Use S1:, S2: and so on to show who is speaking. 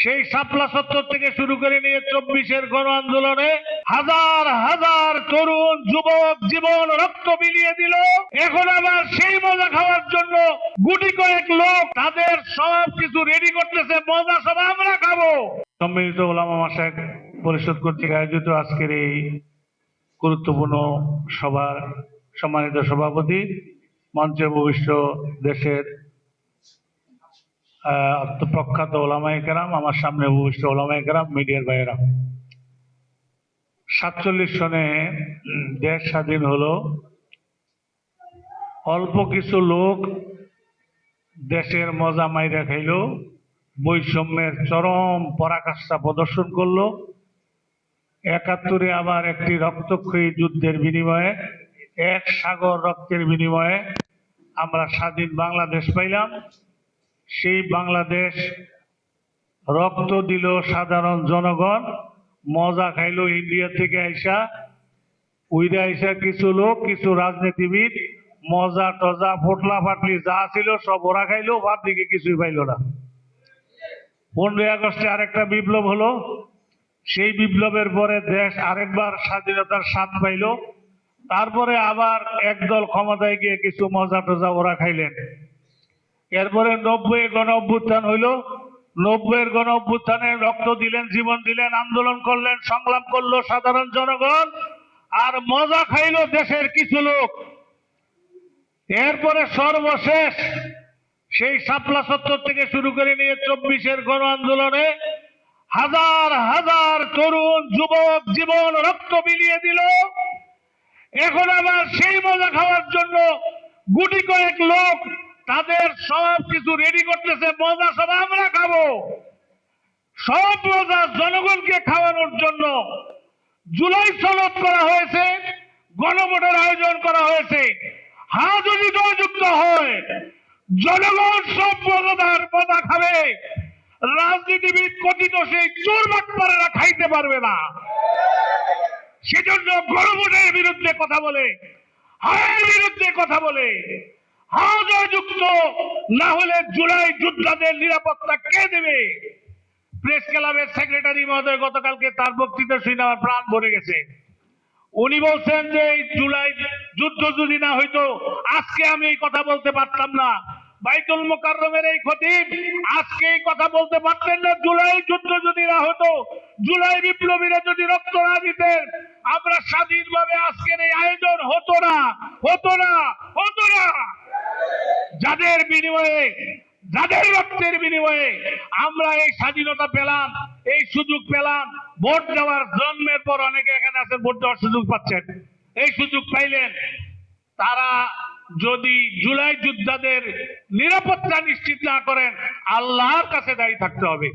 S1: সেই শাপলা চত্বর থেকে শুরু করে নিয়ে 24-এর গণ আন্দোলনে হাজার হাজার তরুণ যুবক জীবন রক্ত বিলিয়ে দিল। এখন আবার সেই মজা খাওয়ার জন্য গুটি কয়েক লোক তাদের সব কিছু রেডি করতেছে, মজা সব আমরা খাবো। সম্মিলিত ওলামা মাশায়েখ পরিষদ কর্তৃক আয়োজিত আজকের এই গুরুত্বপূর্ণ সভার সম্মানিত সভাপতি, মঞ্চে ভূমিষ্ঠ দেশের প্রখ্যাত ওলামায়ে কেরাম, আমার সামনে ভূমিষ্ঠ ওলামায়ে কেরাম, মিডিয়ার ভাইয়েরা, 47 সনে দেশ স্বাধীন হলো। অল্প কিছু লোক দেশের মজা মাইরা খাইল, বৈষম্যের চরম পরাকাষ্ঠা প্রদর্শন করলো। 71-এ আবার একটি রক্তক্ষয়ী যুদ্ধের বিনিময়ে, এক সাগর রক্তের বিনিময়ে আমরা স্বাধীন বাংলাদেশ পাইলাম। সেই বাংলাদেশ রক্ত দিল সাধারণ জনগণ, মজা খাইলো ইন্ডিয়া থেকে আইসা, উইরা আইসা কিছু লোক, কিছু রাজনীতিবিদ, মজা টজা ফোটলা ফাটলি যা ছিল সব ওরা খাইলো, বাদ দিকে কিছুই পাইল না। 15ই আগস্টে আরেকটা বিপ্লব হলো। সেই বিপ্লবের পরে দেশ আরেকবার স্বাধীনতার স্বাদ পাইল। তারপরে আবার একদল ক্ষমতায় গিয়ে কিছু মজা টজা ওরা খাইলেন। এরপরে 90 গণ অভ্যুত্থান হইল। 90-এর গণ অভ্যুত্থানে রক্ত দিলেন, জীবন দিলেন, আন্দোলন করলেন, সংগ্রাম করলো সাধারণ জনগণ, আর মজা খাইল দেশের কিছু লোক। এরপরে সর্বশেষ সেই শাপলা চত্বর থেকে শুরু করে নিয়ে 24-এর গণ আন্দোলনে হাজার হাজার তরুণ যুবক জীবন রক্ত বিলিয়ে দিল। এখন আবার সেই মজা খাওয়ার জন্য গুটি কয়েক লোক তাদের সব কিছু রেডি করতেছে, মজা সব আমরা খাবো। সব মজা জনগণকে খাওয়ানোর জন্য জুলাই সনদ করা হয়েছে, গণভোটের আয়োজন করা হয়েছে। যদি জয়যুক্ত হয়, জনগণ সব মজাদার মজা খাবে, রাজনীতিবিদ কথিত সেই চোর বাটপারেরা খাইতে পারবে না। সেজন্য গণভোটের বিরুদ্ধে কথা বলে, হায়ের বিরুদ্ধে কথা বলে, জয়যুক্ত না হলে জুলাই যোদ্ধাদের নিরাপত্তা কে দেবে? প্রেস ক্লাবের সেক্রেটারি মহোদয় গতকালকে তার বক্তৃতা শুনে আমার প্রাণ ভরে গেছে। উনি বলছেন যে এই জুলাই যুদ্ধ যদি না হইতো আজকে আমি এই কথা বলতে পারতাম না। বাইতুল মোকাররমের এই খতিব আজকে এই কথা বলতে পারতেন না। জুলাই যুদ্ধ যদি না হতো, জুলাই বিপ্লবীরা যদি রক্ত না দিতেন, আমরা স্বাধীনভাবে আজকের এই আয়োজন হতো না, হতো না, হতো না। যাদের বিনিময়ে, যাদের রক্তের বিনিময়ে আমরা এই স্বাধীনতা পেলাম, এই সুযোগ পেলাম, ভোট দেওয়ার জন্মের পর অনেকে এখানে আছেন, ভোট দেওয়ার সুযোগ পাচ্ছেন, এই সুযোগ পাইলেন। তারা যদি জুলাই যোদ্ধাদের নিরাপত্তা নিশ্চিত না করেন, আল্লাহর কাছে দায়ী থাকতে হবে।